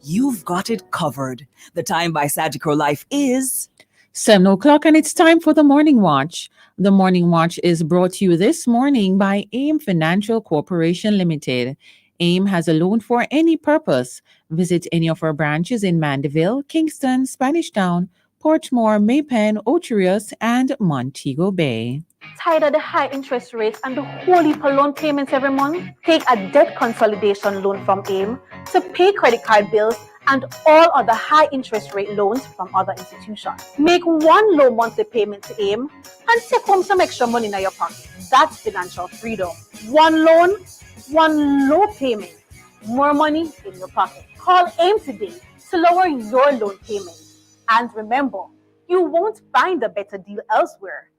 you've got it covered. The time by Sagicor Life is 7 o'clock, and it's time for the Morning Watch. The Morning Watch is brought to you this morning by AIM Financial Corporation Limited. AIM has a loan for any purpose. Visit any of our branches in Mandeville, Kingston, Spanish Town, Portmore, Maypen, Ocherius, and Montego Bay. Tired of the high interest rates and the whole heap of loan payments every month? Take a debt consolidation loan from AIM to pay credit card bills and all other high interest rate loans from other institutions. Make one low monthly payment to AIM and take home some extra money in your pocket. That's financial freedom. One loan, one low payment, more money in your pocket. Call AIM today to lower your loan payment. And remember, you won't find a better deal elsewhere.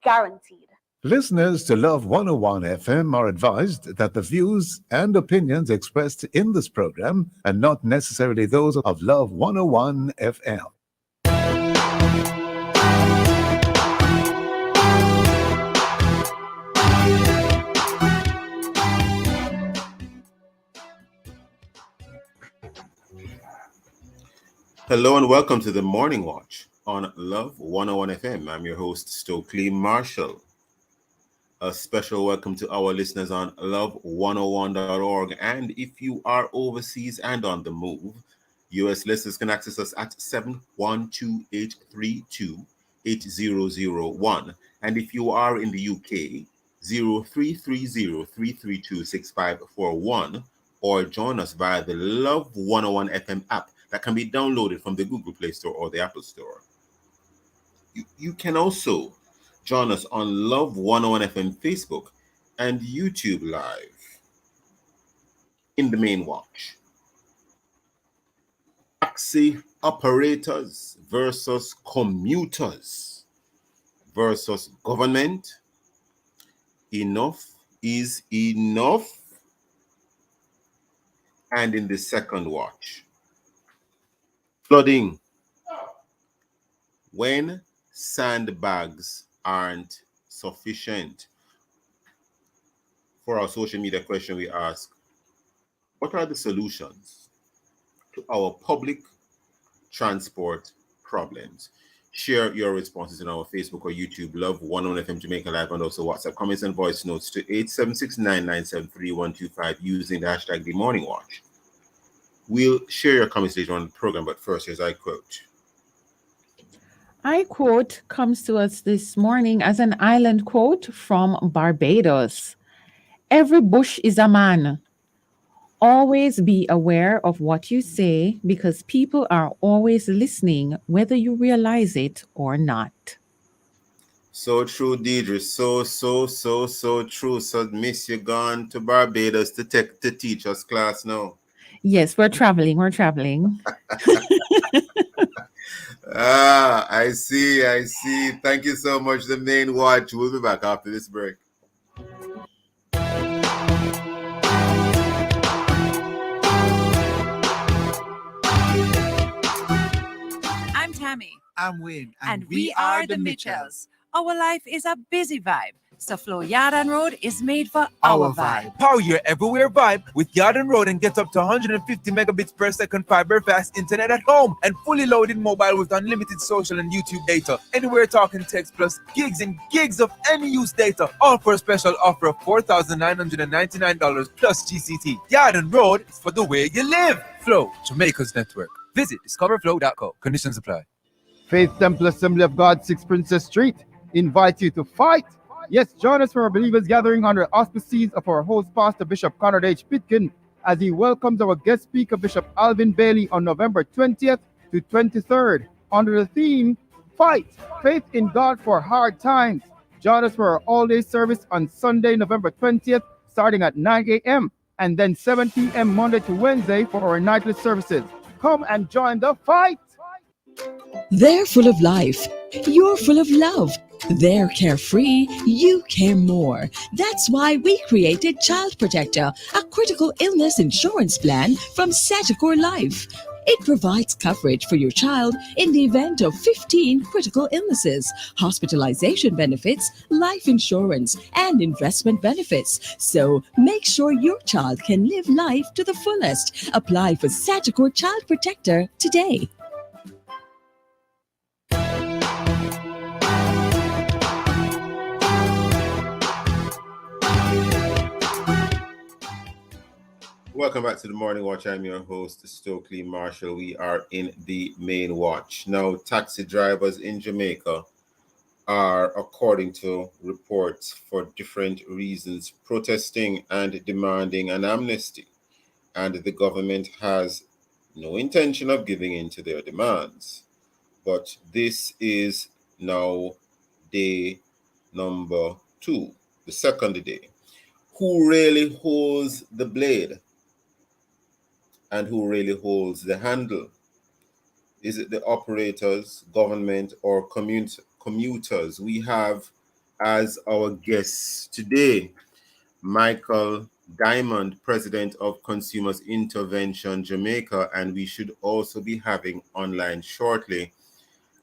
Guaranteed. Listeners to Love 101 FM are advised that the views and opinions expressed in this program are not necessarily those of Love 101 FM. Hello and welcome to the Morning Watch on Love 101 FM. I'm your host, Stokeley Marshall. A special welcome to our listeners on love101.org. And if you are overseas and on the move, U.S. listeners can access us at 712-832-8001. And if you are in the UK, 0330-332-6541, or join us via the Love 101 FM app that can be downloaded from the Google Play Store or the Apple Store. You can also join us on Love 101 FM Facebook and YouTube Live. In the main watch, taxi operators versus commuters versus government. Enough is enough. And in the second watch, flooding. When sandbags aren't sufficient. For our social media question, we ask, what are the solutions to our public transport problems? Share your responses in our Facebook or YouTube, Love 101 FM Jamaica Live, and also WhatsApp comments and voice notes to 876-997-3125 using the hashtag The Morning Watch. We'll share your comments later on the program, but first, here's I quote. I quote comes to us this morning as an island quote from Barbados. Every bush is a man. Always be aware of what you say because people are always listening, whether you realize it or not. So true, Deidre. So true. So miss you gone to Barbados to teach us class now. Yes, we're traveling. I see. Thank you so much, the main watch. We'll be back after this break. I'm Tammy. I'm Wayne. And we are the Mitchells. Our life is a busy vibe. So Flow Yarden Road is made for our vibe. Power your everywhere vibe with Yarden Road and get up to 150 megabits per second fiber fast internet at home and fully loaded mobile with unlimited social and YouTube data. Anywhere talking text plus gigs and gigs of any use data. All for a special offer of $4,999 plus GCT. Yarden Road is for the way you live. Flow, Jamaica's network. Visit discoverflow.co. Conditions apply. Faith Temple Assembly of God, 6 Princess Street, invite you to fight. Yes, join us for our believers gathering under auspices of our host pastor, Bishop Conrad H. Pitkin, as he welcomes our guest speaker, Bishop Alvin Bailey, on November 20th to 23rd, under the theme, Fight, Faith in God for Hard Times. Join us for our all-day service on Sunday, November 20th, starting at 9 a.m., and then 7 p.m. Monday to Wednesday for our nightly services. Come and join the fight! They're full of life. You're full of love. They're carefree. You care more. That's why we created Child Protector, a critical illness insurance plan from Sagicor Life. It provides coverage for your child in the event of 15 critical illnesses, hospitalization benefits, life insurance, and investment benefits. So make sure your child can live life to the fullest. Apply for Sagicor Child Protector today. Welcome back to the Morning Watch. I'm your host, Stokeley Marshall. We are in the main watch. Now, taxi drivers in Jamaica are, according to reports, for different reasons, protesting and demanding an amnesty. And the government has no intention of giving in to their demands. But this is now day number 2, the second day. Who really holds the blade? And who really holds the handle? Is it the operators, government, or commuters? We have as our guests today Michael Diamond, President of Consumers Intervention Jamaica, and we should also be having online shortly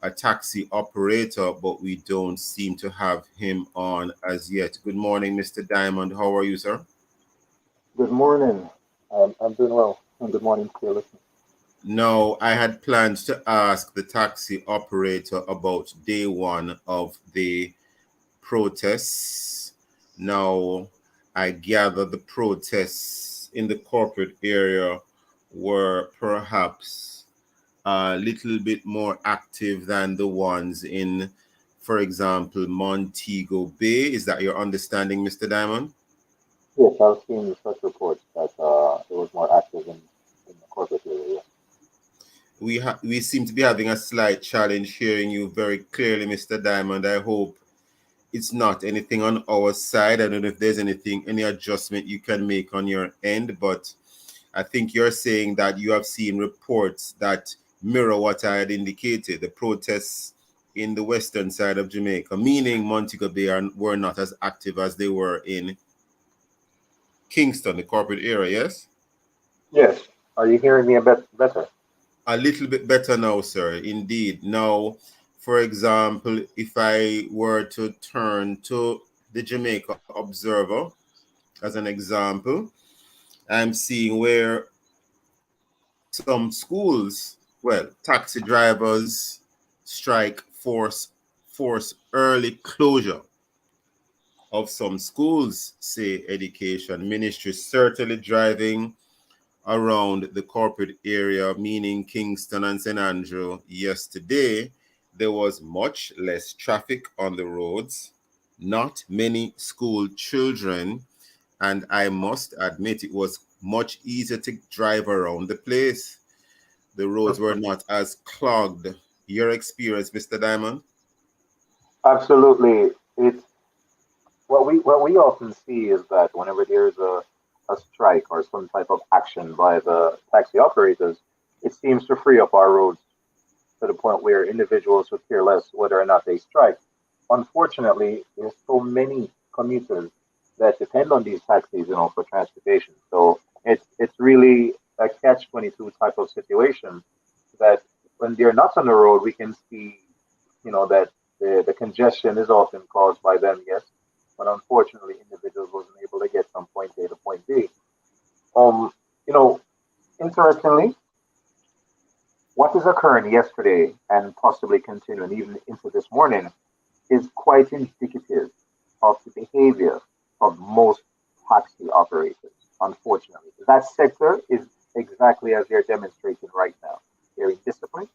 a taxi operator, but we don't seem to have him on as yet. Good morning, Mr. Diamond. How are you, sir? Good morning. I'm doing well. And good morning to your listeners. Now, I had planned to ask the taxi operator about day 1 of the protests. Now, I gather the protests in the corporate area were perhaps a little bit more active than the ones in, for example, Montego Bay. Is that your understanding, Mr. Diamond? Yes, I was seeing such reports that it was more active in the corporate area. We seem to be having a slight challenge hearing you very clearly, Mr. Diamond. I hope it's not anything on our side. I don't know if there's any adjustment you can make on your end, but I think you're saying that you have seen reports that mirror what I had indicated, the protests in the western side of Jamaica, meaning Montego Bay were not as active as they were in Kingston, the corporate area, yes? Yes. Are you hearing me a bit better? A little bit better now, sir. Indeed. Now, for example, if I were to turn to the Jamaica Observer as an example, I'm seeing where some schools, taxi drivers strike force early closure of some schools, say education ministry, certainly driving around the corporate area, meaning Kingston and St. Andrew. Yesterday, there was much less traffic on the roads, not many school children, and I must admit it was much easier to drive around the place. The roads were not as clogged. Your experience, Mr. Diamond? Absolutely. It's what we often see is that whenever there's a strike or some type of action by the taxi operators, it seems to free up our roads to the point where individuals would care less whether or not they strike. Unfortunately, there's so many commuters that depend on these taxis, for transportation. So it's really a catch-22 type of situation that when they're not on the road, we can see, that the congestion is often caused by them, yes. But unfortunately, individuals wasn't able to get from point A to point B. You know, Interestingly, what is occurring yesterday and possibly continuing even into this morning is quite indicative of the behavior of most taxi operators, unfortunately. That sector is exactly as they're demonstrating right now. They're indisciplined,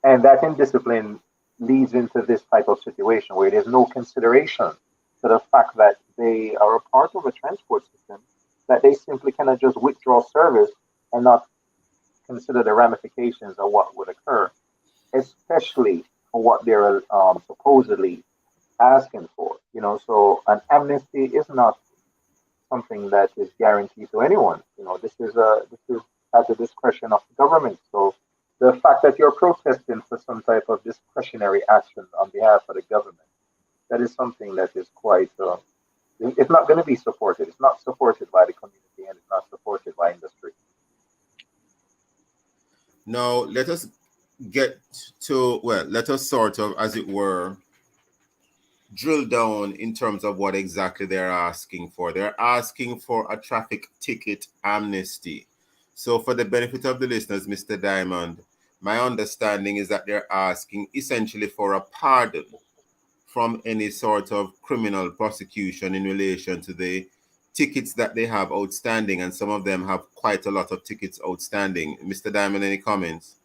and that indiscipline leads into this type of situation where there's no consideration to the fact that they are a part of a transport system, that they simply cannot just withdraw service and not consider the ramifications of what would occur, especially for what they're supposedly asking for. So an amnesty is not something that is guaranteed to anyone. This is at the discretion of the government. So the fact that you're protesting for some type of discretionary action on behalf of the government, that is something that is quite. It's not going to be supported. It's not supported by the community, and it's not supported by industry. Now, let us let us sort of, as it were, drill down in terms of what exactly they're asking for. They're asking for a traffic ticket amnesty. So for the benefit of the listeners, Mr. Diamond, my understanding is that they're asking essentially for a pardon from any sort of criminal prosecution in relation to the tickets that they have outstanding, and some of them have quite a lot of tickets outstanding. Mr. Diamond, any comments?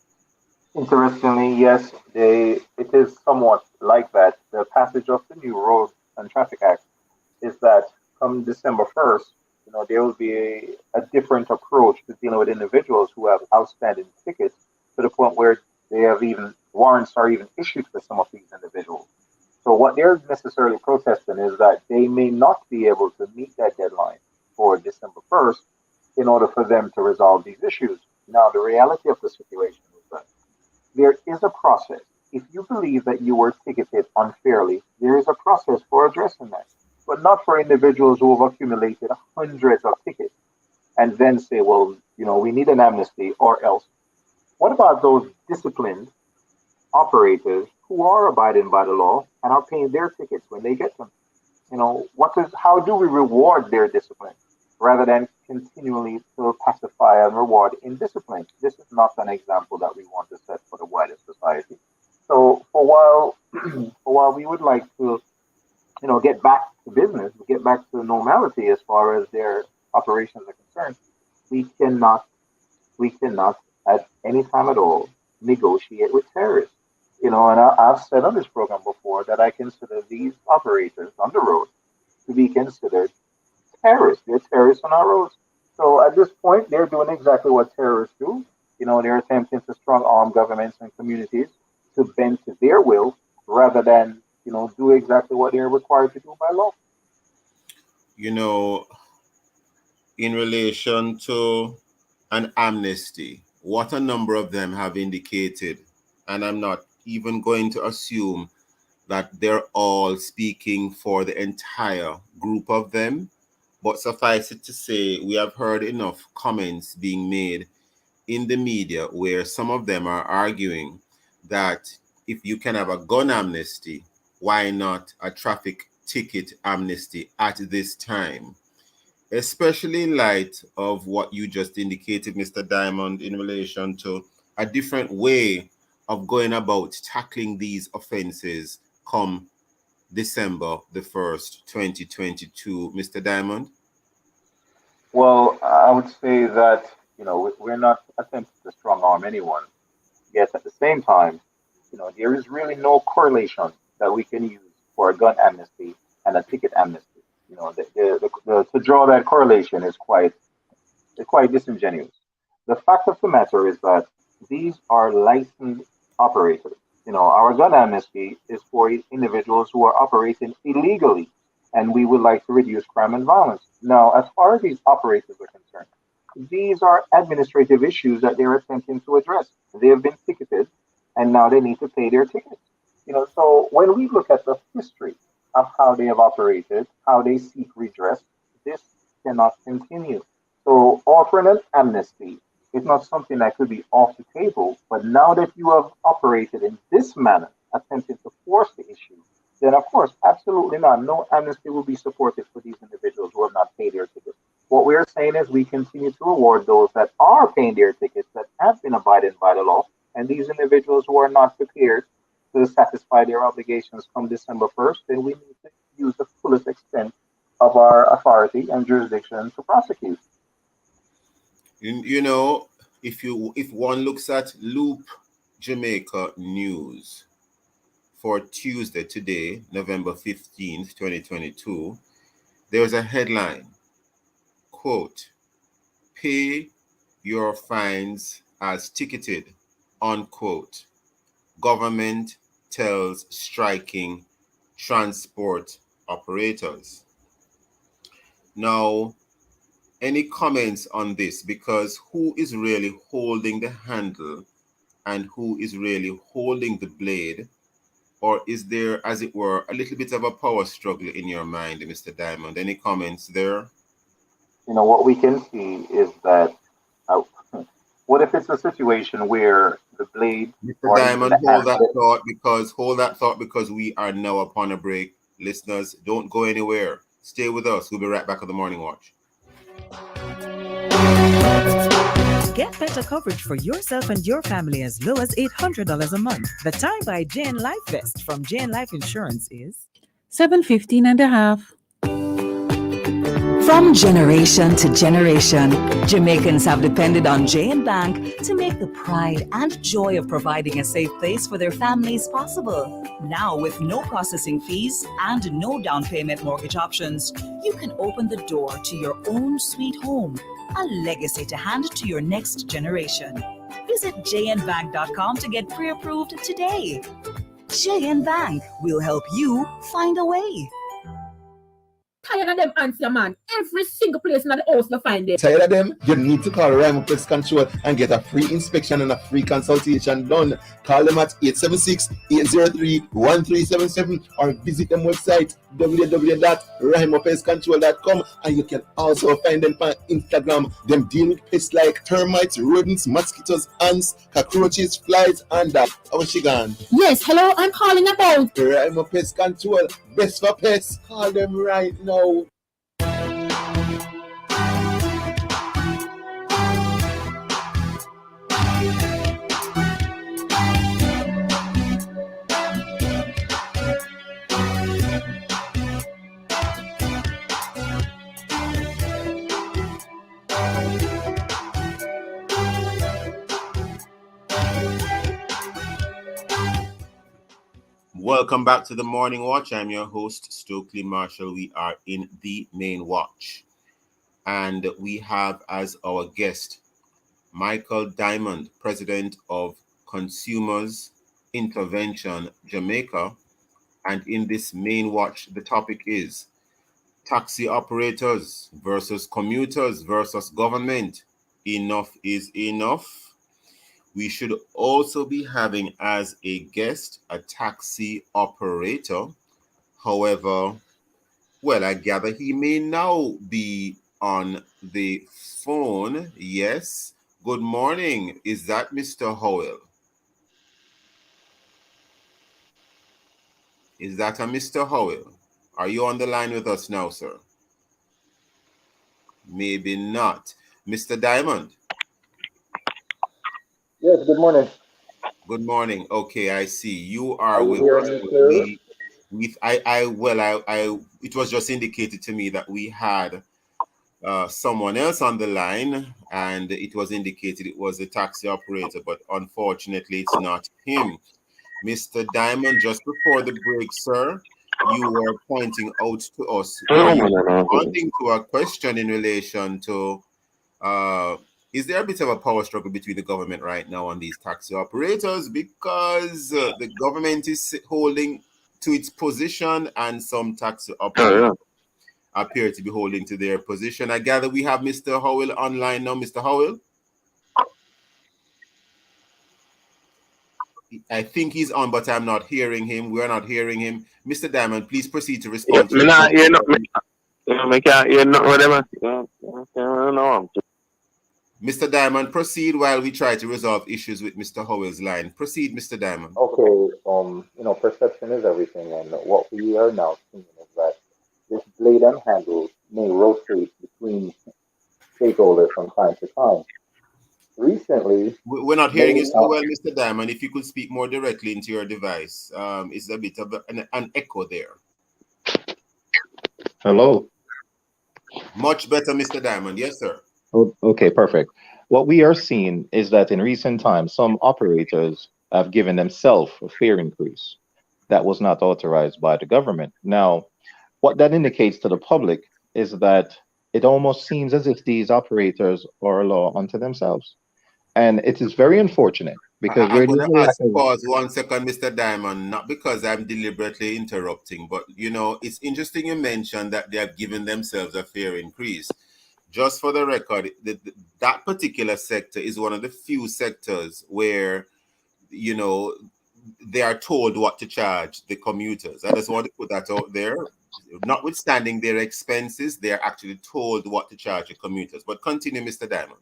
Interestingly, yes, it is somewhat like that. The passage of the new Road and Traffic Act is that come December 1st, there will be a different approach to dealing with individuals who have outstanding tickets to the point where they have even warrants are even issued for some of these individuals. So what they're necessarily protesting is that they may not be able to meet that deadline for December 1st in order for them to resolve these issues. Now, the reality of the situation is that there is a process. If you believe that you were ticketed unfairly, there is a process for addressing that, but not for individuals who have accumulated hundreds of tickets and then say, well, we need an amnesty or else. What about those disciplined operators who are abiding by the law and are paying their tickets when they get them? How do we reward their discipline rather than continually to pacify and reward indiscipline? This is not an example that we want to set for the wider society. So for while we would like to, get back to business, get back to normality as far as their operations are concerned, we cannot at any time at all negotiate with terrorists. And I've said on this program before that I consider these operators on the road to be considered terrorists. They're terrorists on our roads. So at this point, they're doing exactly what terrorists do. They're attempting to strong arm governments and communities to bend to their will rather than, do exactly what they're required to do by law. In relation to an amnesty, what a number of them have indicated, and I'm not even going to assume that they're all speaking for the entire group of them, but suffice it to say, we have heard enough comments being made in the media where some of them are arguing that if you can have a gun amnesty, why not a traffic ticket amnesty at this time? Especially in light of what you just indicated, Mr. Diamond, in relation to a different way of going about tackling these offenses come December the 1st, 2022. Mr. Diamond? Well, I would say that, we're not attempting to strong arm anyone. Yet at the same time, there is really no correlation that we can use for a gun amnesty and a ticket amnesty. To draw that correlation is quite disingenuous. The fact of the matter is that these are licensed operators. Our gun amnesty is for individuals who are operating illegally, and we would like to reduce crime and violence. Now, as far as these operators are concerned, these are administrative issues that they're attempting to address. They have been ticketed, and now they need to pay their tickets. So when we look at the history of how they have operated, how they seek redress, this cannot continue. So offering an amnesty is not something that could be off the table. But now that you have operated in this manner, attempting to force the issue, then of course, absolutely not. No amnesty will be supported for these individuals who have not paid their tickets. What we're saying is we continue to reward those that are paying their tickets, that have been abiding by the law, and these individuals who are not prepared to satisfy their obligations come December 1st, then we need to use the fullest extent of our authority and jurisdiction to prosecute. If one looks at Loop Jamaica News for Tuesday today, November 15th, 2022, there's a headline, quote, "Pay your fines as ticketed," unquote. Government tells striking transport operators. Now, any comments on this? Because who is really holding the handle and who is really holding the blade? Or is there, as it were, a little bit of a power struggle in your mind, Mr. Diamond? Any comments there? What we can see is that What if it's a situation where the blade Mr. or even Diamond, the handle? hold that thought because we are now upon a break. Listeners, don't go anywhere. Stay with us. We'll be right back on the Morning Watch. Get better coverage for yourself and your family as low as $800 a month. The time by JN Life Vest from JN Life Insurance is 7:15 and a half. From generation to generation, Jamaicans have depended on J&B Bank to make the pride and joy of providing a safe place for their families possible. Now, with no processing fees and no down payment mortgage options, you can open the door to your own sweet home, a legacy to hand to your next generation. Visit jnbank.com to get pre-approved today. J&B Bank will help you find a way. Tired of them answer, man. Every single place in the house you find them. Tired of them? You need to call Rhyme Pest Control and get a free inspection and a free consultation done. Call them at 876-803-1377 or visit them website www.rhymopestcontrol.com, and you can also find them on Instagram. Them deal with pests like termites, rodents, mosquitoes, ants, cockroaches, flies, and that. How she gone? Yes, hello, I'm calling about Rhyme Pest Control. Best for pests. Call them right now. Welcome back to the Morning Watch. I'm your host, Stokeley Marshall. We are in the main watch. And we have as our guest, Michael Diamond, President of Consumers Intervention Jamaica. And in this main watch, the topic is taxi operators versus commuters versus government. Enough is enough. We should also be having as a guest a taxi operator. However, well, I gather he may now be on the phone. Yes. Good morning. Is that Mr. Howell? Is that a Mr. Howell? Are you on the line with us now, sir? Maybe not. Mr. Diamond? Yes, good morning. Good morning. Okay, I see. You are you with hearing us. me clearly? It was just indicated to me that we had someone else on the line, and it was indicated it was a taxi operator, but unfortunately it's not him. Mr. Diamond, just before the break, sir, you were pointing out to us, or you were responding to a question in relation to is there a bit of a power struggle between the government right now on these taxi operators, because the government is holding to its position and some taxi operators appear to be holding to their position. I gather we have Mr. Howell online now. Mr. Howell? I think he's on, but I'm not hearing him. We're not hearing him. Mr. Diamond, please proceed to respond. Mr. Diamond, proceed while we try to resolve issues with Mr. Howell's line. Proceed, Mr. Diamond. Okay, perception is everything, and what we are now seeing is that this blade and handle may rotate between stakeholders from time to time. Recently, we're not hearing you so well, Mr. Diamond. If you could speak more directly into your device, it's a bit of an echo there. Hello. Much better, Mr. Diamond. Yes, sir. Okay, perfect. What we are seeing is that in recent times, some operators have given themselves a fare increase that was not authorized by the government. Now, what that indicates to the public is that it almost seems as if these operators are a law unto themselves. And it is very unfortunate because I'm going to ask pause 1 second, Mr. Diamond, not because I'm deliberately interrupting, but it's interesting you mentioned that they have given themselves a fare increase. Just for the record, that particular sector is one of the few sectors where, they are told what to charge the commuters. I just want to put that out there. Notwithstanding their expenses, they are actually told what to charge the commuters. But continue, Mr. Diamond.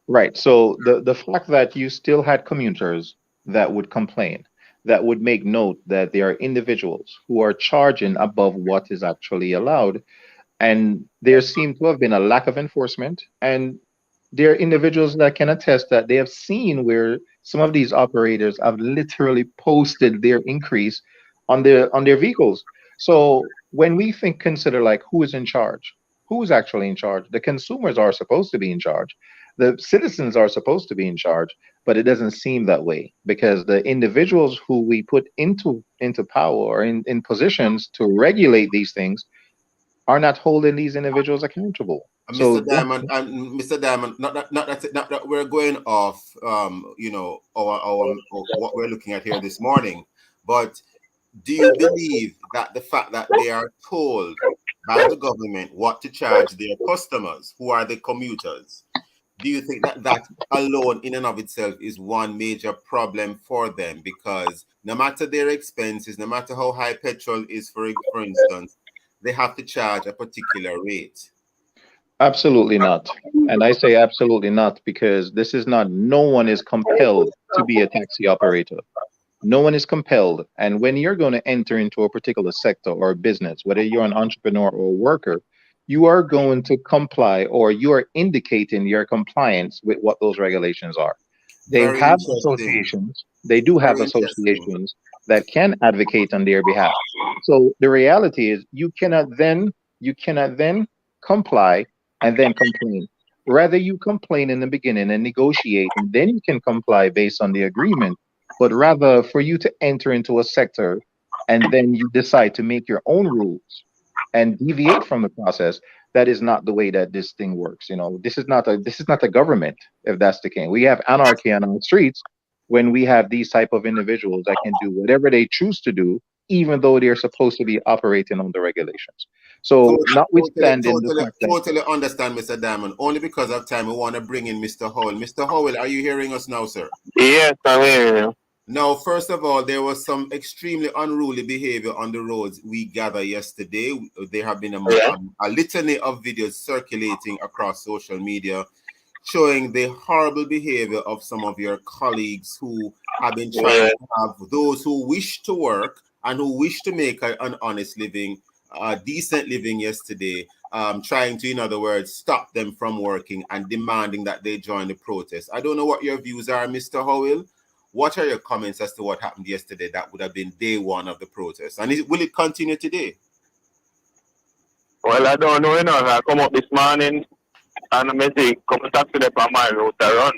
Right. So the fact that you still had commuters that would complain, that would make note that there are individuals who are charging above what is actually allowed, and there seemed to have been a lack of enforcement. And there are individuals that can attest that they have seen where some of these operators have literally posted their increase on their vehicles. So when we think consider like who is in charge, who is actually in charge? The consumers are supposed to be in charge. The citizens are supposed to be in charge, but it doesn't seem that way because the individuals who we put into power or in positions to regulate these things are not holding these individuals accountable. Mr. So Diamond, Mr. Diamond, not that we're going off, our what we're looking at here this morning, but do you believe that the fact that they are told by the government what to charge their customers, who are the commuters, do you think that that alone in and of itself is one major problem for them? Because no matter their expenses, no matter how high petrol is, for instance, they have to charge a particular rate. absolutely not. And I say absolutely not because this is not, no one is compelled to be a taxi operator. No one is compelled. And when you're going to enter into a particular sector or business, whether you're an entrepreneur or a worker, you are going to comply or you are indicating your compliance with what those regulations are. They Very have interesting. associations, they do have Very interesting. associations that can advocate on their behalf. So the reality is you cannot then comply and then complain. Rather you complain in the beginning and negotiate and then you can comply based on the agreement, but rather for you to enter into a sector and then you decide to make your own rules and deviate from the process, that is not the way that this thing works. This is not a government. If that's the case, we have anarchy on our streets when we have these type of individuals that can do whatever they choose to do, even though they're supposed to be operating under regulations. So notwithstanding the fact that Totally understand, Mr. Diamond. Only because of time, we want to bring in Mr. Howell. Mr. Howell, are you hearing us now, sir? Yes, I'm hearing you. Now, first of all, there was some extremely unruly behavior on the roads we gathered yesterday. There have been a litany of videos circulating across social media showing the horrible behavior of some of your colleagues who have been trying to have those who wish to work and who wish to make an honest living, a decent living yesterday, trying to, in other words, stop them from working and demanding that they join the protest. I don't know what your views are, Mr. Howell. What are your comments as to what happened yesterday that would have been day one of the protest? And will it continue today? Well, I don't know, I come up this morning and I see a couple taxi there on my route to run.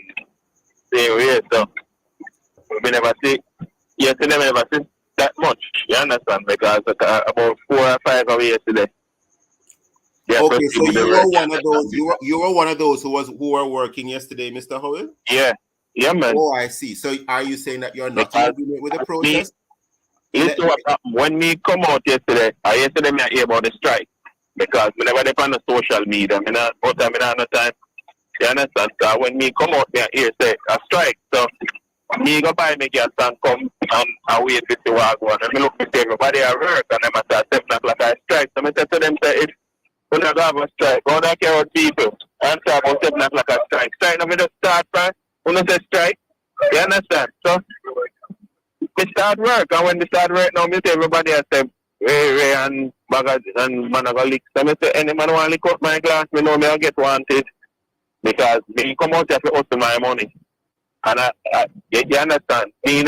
Same way, so we never see, yesterday we never see that much, you understand? Because about 4 or 5 of yesterday. Okay, so you were one of those. You were one of those who were working yesterday, Mr. Howell. Yeah, man. Oh, I see. So are you saying that you're not in agreement with the protest? Listen what happened. When me come out yesterday, yesterday me hear about the strike because we never depend on social media. Me not no time. You understand? So when me come out there, hear say a strike. So me go buy me gas and come and wait to see what going on. And me look to see everybody at work and them at 7 o'clock I strike. So me say to them say if we not have a strike, go don't care about people. And say about 7 o'clock I strike. Strike now me just start from when I say strike. You understand? So we start work, and when we start work now, me say everybody has say, Ray and Bagad and man go lick. So me say, any man want to lick up my glass, me know me I get wanted. Because me come out here to hustle my money. And you understand? Me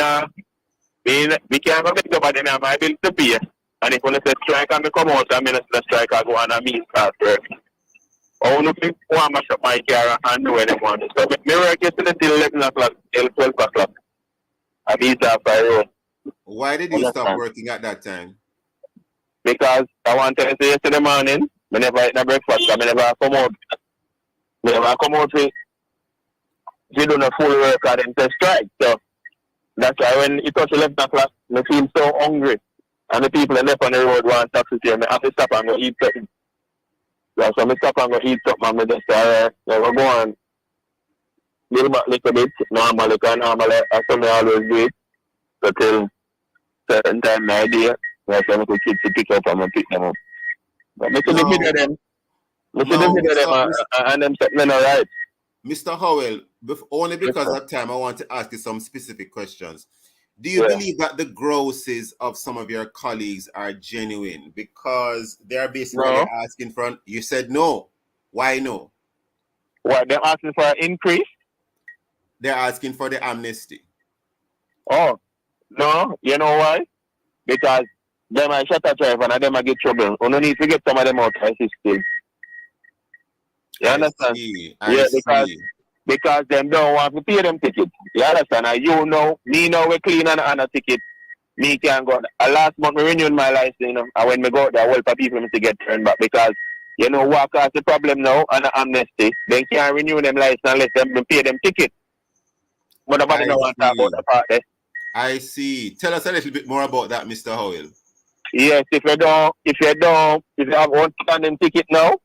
can't go make nobody now my bill to pay. And if when I say strike and me come out, I mean the strike I go on and me start work. I want to want to mash up my car and do anyone. So me work yesterday till 11 o'clock, till 12 o'clock. I beat off by road. Why did you stop working at that time? Because I wanted to say yesterday morning, I never eat no breakfast, I never come out. I never come out to do the full work and then to strike. So that's why when it touched 11 o'clock, I feel so hungry. And the people that left on the road want taxi here, I have to stop and go eat something. So I stop and go eat something, and I just never go on. Little bit, normally, I always do it. So till certain time my idea, I say I could kids to pick up and I pick them up. But I see the video them. I see the video them and them setting all right. Mr. Howell, Only because of time, I want to ask you some specific questions. Do you believe that the grosses of some of your colleagues are genuine? Because they're basically asking for. You said no. Why no? What, they're asking for an increase? They're asking for the amnesty. Oh, no. You know why? Because them are shut driver and them are get trouble. We don't need to get some of them out of the system. You understand? I because them don't want to pay them ticket. You understand? And you know, me know we clean and on a ticket. Me can go. Last month we renewed my license, you know, and when we go out there, whole people to get turned back because you know what cause the problem now and the amnesty. They can't renew them license unless them pay them ticket. But nobody don't want to talk about that part there. I see. Tell us a little bit more about that, Mr. Howell. Yes, if you have one standing ticket now,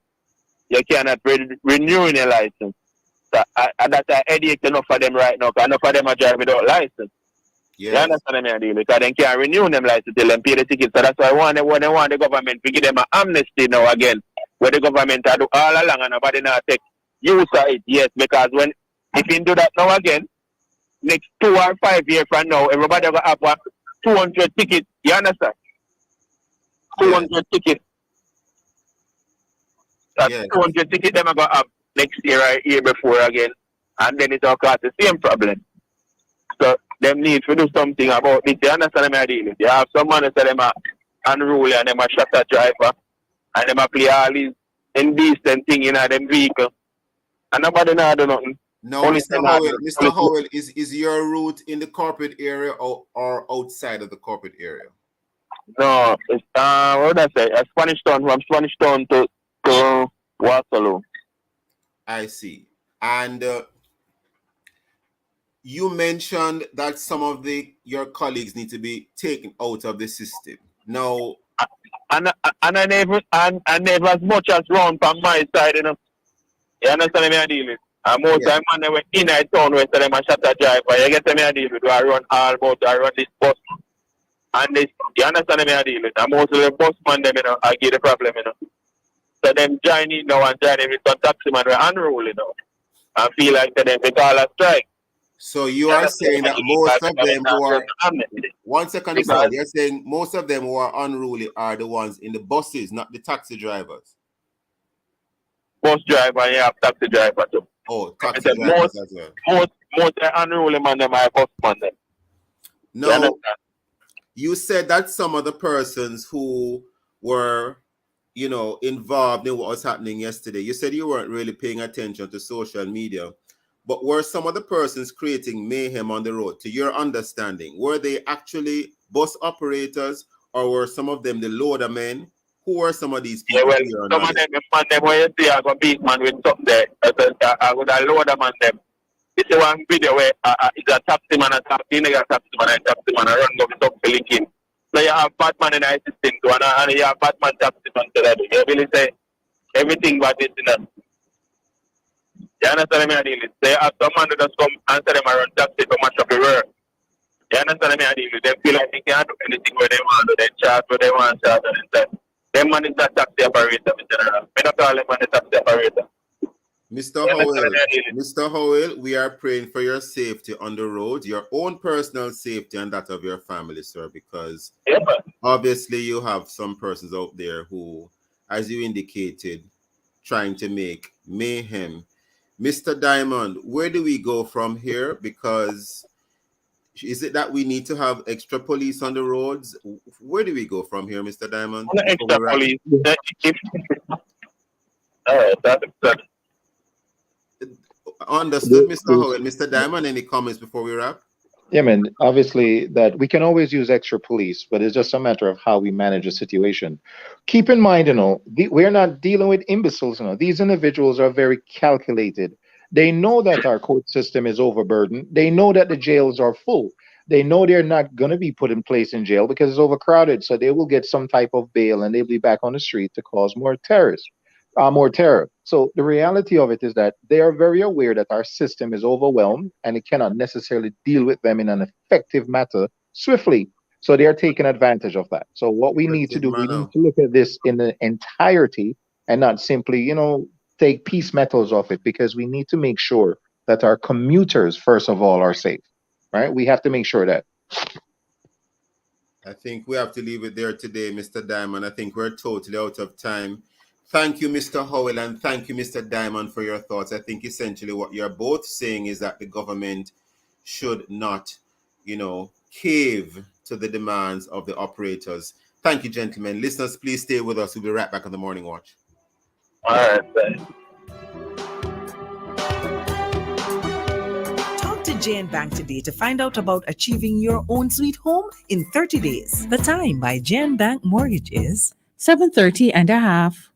you cannot renew your license. So, that's a headache enough for them right now, because enough of them are driving without license. Yes. You understand me, deal? Because they can't renew them license till them pay the ticket. So that's why they want the government to give them an amnesty now again, where the government do all along and nobody now take use of it. Yes, because if you do that now again, next 2 or 5 years from now, everybody will have 200 tickets. You understand? 200 tickets. That's 200 tickets them are going to have next year or year before again. And then it's all cause the same problem. So them need to do something about this. You understand me, deal? You have some money so them are unruly and them are shut a driver and them are play all these indecent thing in them vehicle. And nobody now do nothing. No, Mr. Howell, is your route in the corporate area or outside of the corporate area? No, it's what did I say? Spanish Town, from Spanish Town to Waterloo. I see. And you mentioned that some of your colleagues need to be taken out of the system. Now, and I never as much as round from my side, you know. You understand me? I deal with. And most time when they were in a town where they are shut a driver, you get me? I deal with. I run all about. I run this bus, and this. You understand me? I deal with. And most of the bus man them, you know, I get the problem, you know. So them join in now and join in with some taxi man we're unruly now. I feel like them they call a strike. So you are saying that most of them who are 1 second, you're saying most of them who are unruly are the ones in the buses, not the taxi drivers. Bus driver, and you have taxi driver too. Oh, taxi drivers as well. Most unruly man them are bus man them. No, you said that some of the persons who were, you know, involved in what was happening yesterday, you said you weren't really paying attention to social media. But were some of the persons creating mayhem on the road, to your understanding, were they actually bus operators or were some of them the loader men? Who were some of these people? Yeah, well, some of them, when you see I go beat man with something there, I would a loader man them. It's a one video where it's a taxi man, a taxi man, I run go with Stokeley in. So you have Batman in the system too, and you have Batman taxi man to that. You really say everything but this, you know. You understand me? I deal with. They have some man that just come and say them around taxi to match up the work. You understand me? I deal with. They feel like they can't do anything where they want to. They charge where they want to charge. And them man is a taxi operator in general. I don't call them man a taxi operator. Mr. Howell, we are praying for your safety on the road, your own personal safety and that of your family, sir, because obviously you have some persons out there who, as you indicated, trying to make mayhem. Mr. Diamond, where do we go from here? Because is it that we need to have extra police on the roads? Where do we go from here, Mr. Diamond? Extra police. All right, that's understood, Mr. Howell. Mr. Diamond, any comments before we wrap? Yeah, man. Obviously, that we can always use extra police, but it's just a matter of how we manage the situation. Keep in mind, you know, we're not dealing with imbeciles. You know, these individuals are very calculated. They know that our court system is overburdened. They know that the jails are full. They know they're not going to be put in place in jail because it's overcrowded. So they will get some type of bail and they'll be back on the street to cause more terror. So the reality of it is that they are very aware that our system is overwhelmed and it cannot necessarily deal with them in an effective manner swiftly. So they are taking advantage of that. So what we need to do, we need to look at this in the entirety and not simply, you know, take piece metals of it, because we need to make sure that our commuters, first of all, are safe, right? We have to make sure that. I think we have to leave it there today, Mr. Diamond. I think we're totally out of time. Thank you, Mr. Howell, and thank you, Mr. Diamond, for your thoughts. I think essentially what you're both saying is that the government should not, cave to the demands of the operators. Thank you, gentlemen. Listeners, please stay with us. We'll be right back on the Morning Watch. All right, thanks. Talk to Jane Bank today to find out about achieving your own sweet home in 30 days. The time by Jane Bank Mortgage is 7:30 and a half.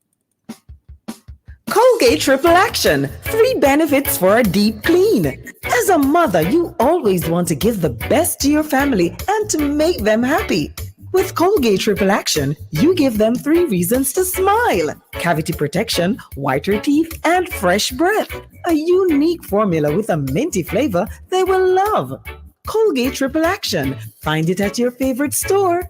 Colgate Triple Action. 3 benefits for a deep clean. As a mother, you always want to give the best to your family and to make them happy. With Colgate Triple Action, you give them 3 reasons to smile. Cavity protection, whiter teeth, and fresh breath. A unique formula with a minty flavor they will love. Colgate Triple Action. Find it at your favorite store.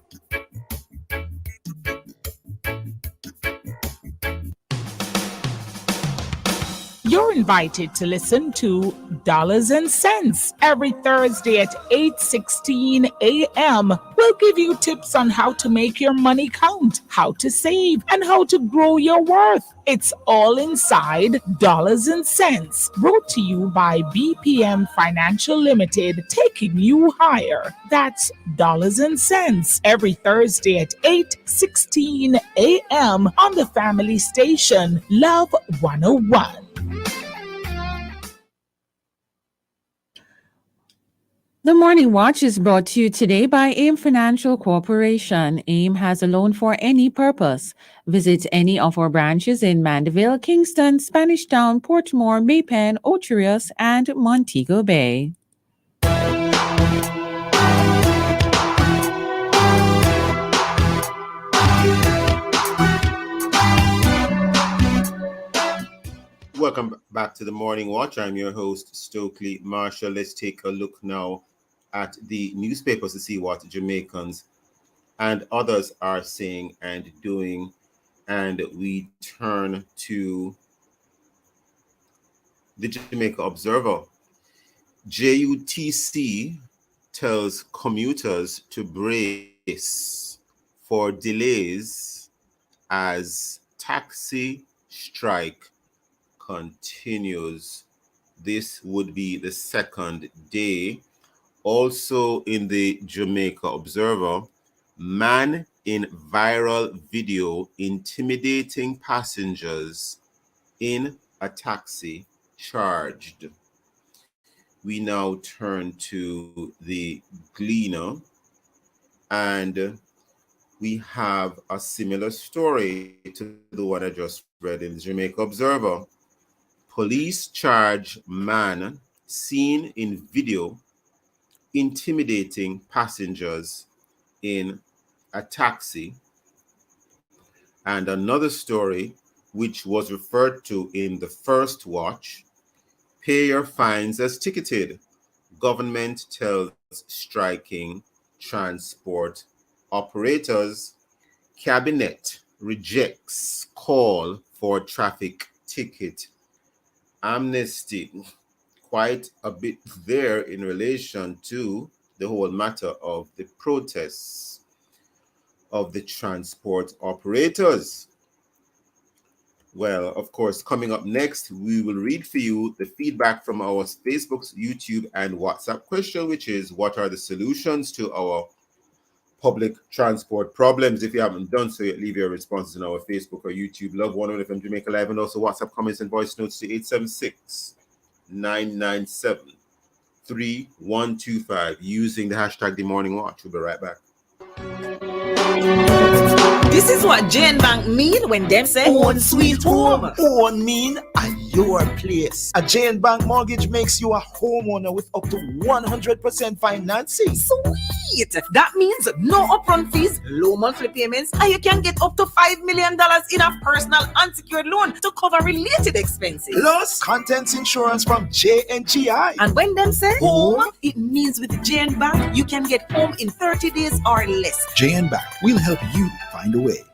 You're invited to listen to Dollars and Cents every Thursday at 8:16 a.m. We'll give you tips on how to make your money count, how to save, and how to grow your worth. It's all inside Dollars and Cents, brought to you by BPM Financial Limited, taking you higher. That's Dollars and Cents every Thursday at 8:16 a.m. on the family station, Love 101. The Morning Watch is brought to you today by AIM Financial Corporation. AIM has a loan for any purpose. Visit any of our branches in Mandeville, Kingston, Spanish Town, Portmore, Maypen, Ocho Rios, and Montego Bay. Welcome back to the Morning Watch. I'm your host, Stokeley Marshall. Let's take a look now at the newspapers to see what Jamaicans and others are saying and doing. And we turn to the Jamaica Observer. JUTC tells commuters to brace for delays as taxi strike continues. This would be the second day. Also in the Jamaica Observer, man in viral video intimidating passengers in a taxi charged. We now turn to the Gleaner, and we have a similar story to the one I just read in the Jamaica Observer. Police charge man seen in video intimidating passengers in a taxi. And another story, which was referred to in the first watch, pay your fines as ticketed. Government tells striking transport operators. Cabinet rejects call for traffic ticket amnesty. Quite a bit there in relation to the whole matter of the protests of the transport operators. Well, of course, coming up next, we will read for you the feedback from our Facebook, YouTube, and WhatsApp question, which is, what are the solutions to our public transport problems? If you haven't done so yet, leave your responses on our Facebook or YouTube, Love 101 FM Jamaica Live, and also WhatsApp comments and voice notes to 876-997-3125 using the hashtag The Morning Watch. We'll be right back. This is what Jane Bank mean when them say own sweet home. Own mean at your place. A Jane Bank mortgage makes you a homeowner with up to 100% financing. Sweet! That means no upfront fees, low monthly payments, and you can get up to $5 million in a personal unsecured loan to cover related expenses. Plus, contents insurance from JNGI. And when them say home, it means with Jane Bank, you can get home in 30 days or less. Jane Bank will help you find a way.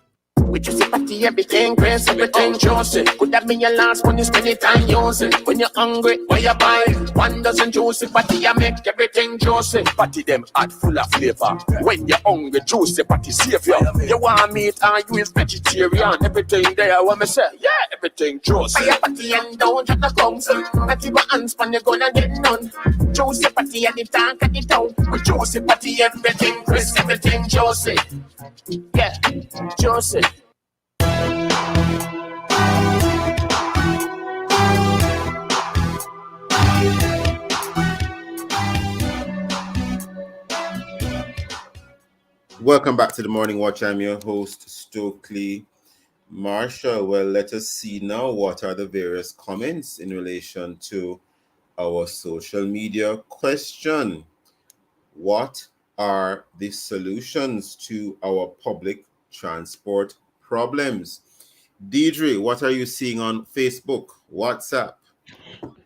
We just say party everything, grace, everything juicy. Could that be your last one you spend it time using? When you're hungry, where you buy? 1 dozen juicy party, I make everything juicy. Party them hot, full of flavor. When you're hungry, juicy party savior. You want meat and you is vegetarian. Everything there, what me say? Yeah, everything juicy. Fire party and don't have the comes. Party my hands when you gonna get none. Juicy party and the tank and the town. With juicy party, everything crisp, everything juicy. Yeah, juicy. Welcome back to the Morning Watch. I'm your host, Stokeley Marshall. Well, let us see now what are the various comments in relation to our social media question. What are the solutions to our public transport problems? Deidre, what are you seeing on Facebook, WhatsApp?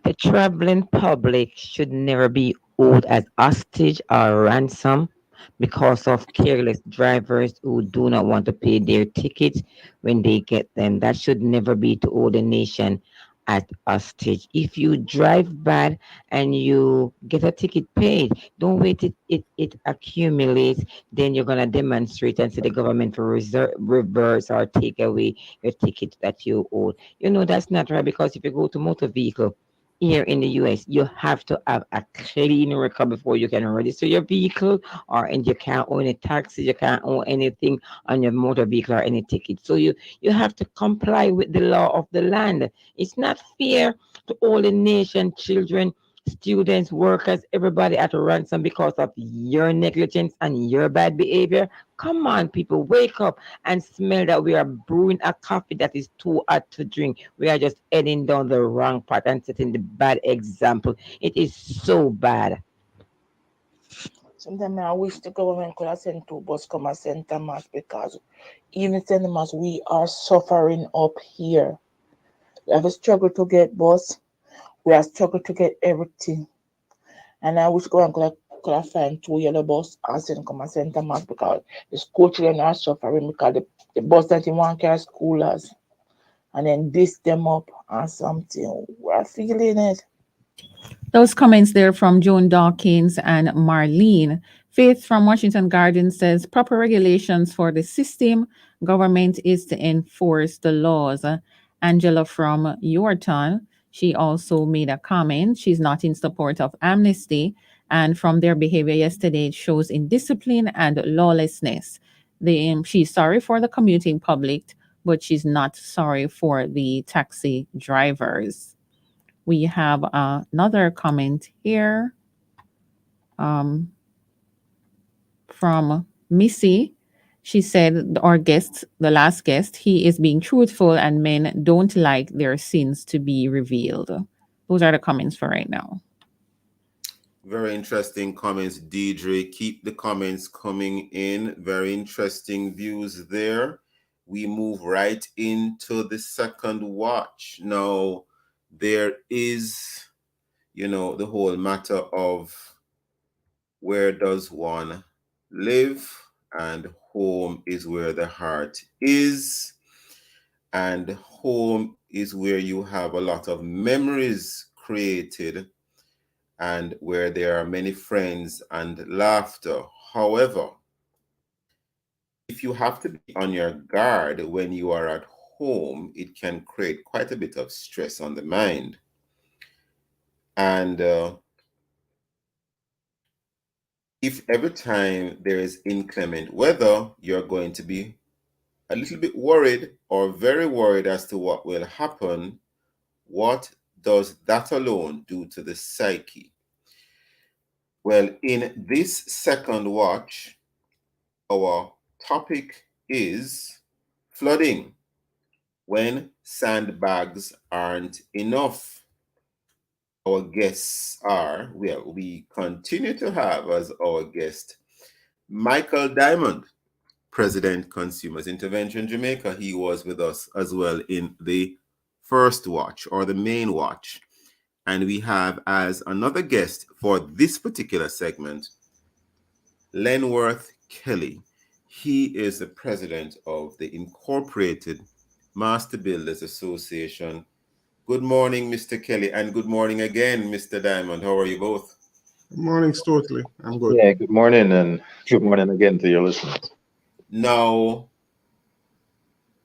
The traveling public should never be owed as hostage or ransom because of careless drivers who do not want to pay their tickets when they get them. That should never be to owe the nation at hostage. If you drive bad and you get a ticket paid, don't wait it accumulates. Then you're gonna demonstrate and say the government will reverse or take away your ticket that you owe. You know that's not right because if you go to motor vehicle here in the US, you have to have a clean record before you can register your vehicle, and you can't own a taxi, you can't own anything on your motor vehicle or any ticket. So you have to comply with the law of the land. It's not fair to all the nation, children, students, workers, everybody at a ransom because of your negligence and your bad behavior. Come on, people, wake up and smell that we are brewing a coffee that is too hot to drink. We are just heading down the wrong path and setting the bad example. It is so bad. Sometimes I wish the government could have sent two bus come and send Thomas because even send them as we are suffering up here. We have a struggle to get bus. We are struggling to get everything. And I wish government could have find two yellow bus and send come and send Thomas because the school children are suffering because the bus that you want carry schoolers. And then this them up or something. We're feeling it. Those comments there from Joan Dawkins and Marlene. Faith from Washington Garden says proper regulations for the system. Government is to enforce the laws. Angela from Yorton, she also made a comment. She's not in support of amnesty. And from their behavior yesterday, it shows indiscipline and lawlessness. She's sorry for the commuting public, but she's not sorry for the taxi drivers. We have another comment here from Missy. She said, our guest, the last guest, he is being truthful and men don't like their sins to be revealed. Those are the comments for right now. Very interesting comments, Deidre. Keep the comments coming in. Very interesting views there. We move right into the second watch. Now, there is, the whole matter of where does one live, and home is where the heart is, and home is where you have a lot of memories created and where there are many friends and laughter. However, if you have to be on your guard when you are at home, it can create quite a bit of stress on the mind. And if every time there is inclement weather, you're going to be a little bit worried or very worried as to what will happen, what does that alone do to the psyche? Well, in this second watch, our topic is flooding when sandbags aren't enough. Our guests are, we continue to have as our guest Michael Diamond, President Consumers Intervention Jamaica. He was with us as well in the first watch or the main watch. And we have as another guest for this particular segment, Lenworth Kelly. He is the president of the Incorporated Master Builders Association. Good morning, Mr. Kelly, and good morning again, Mr. Diamond. How are you both? Good morning, Stokeley. I'm good. Yeah, good morning, and good morning again to your listeners. Now,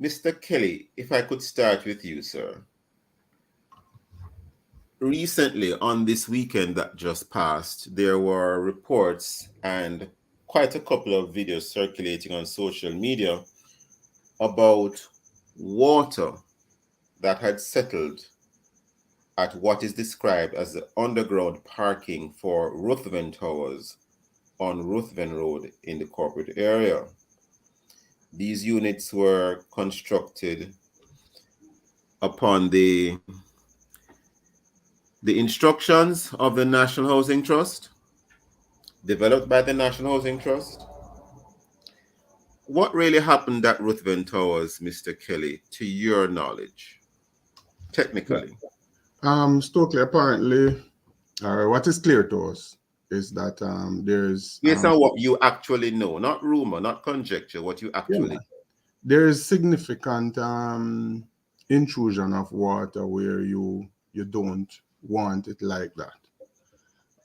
Mr. Kelly, if I could start with you, sir. Recently, on this weekend that just passed, there were reports and quite a couple of videos circulating on social media about water that had settled at what is described as the underground parking for Ruthven Towers on Ruthven Road in the corporate area. These units were constructed upon the instructions of the National Housing Trust, developed by the National Housing Trust. What really happened at Ruthven Towers, Mr. Kelly, to your knowledge, technically? Stokely, apparently, what is clear to us is that there's... Based on what you actually know, not rumor, not conjecture, what you actually... There is significant intrusion of water where you don't want it like that.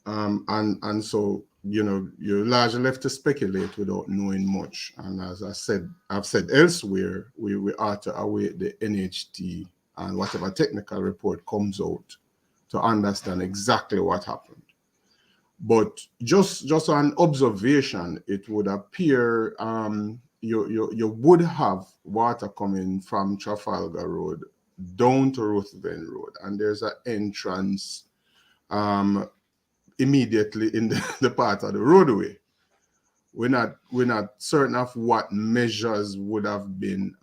And so, you're largely left to speculate without knowing much. And as I've said elsewhere, we ought to await the NHT and whatever technical report comes out to understand exactly what happened. But just on observation, it would appear you would have water coming from Trafalgar Road down to Ruthven Road, and there's an entrance immediately in the part of the roadway. We're not certain of what measures would have been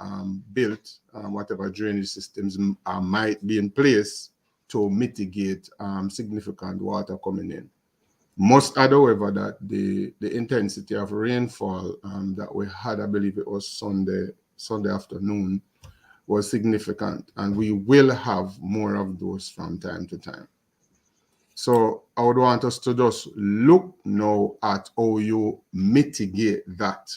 built, whatever drainage systems might be in place to mitigate significant water coming in. Must add, however, that the intensity of rainfall that we had, I believe it was Sunday afternoon, was significant, and we will have more of those from time to time. So I would want us to just look now at how you mitigate that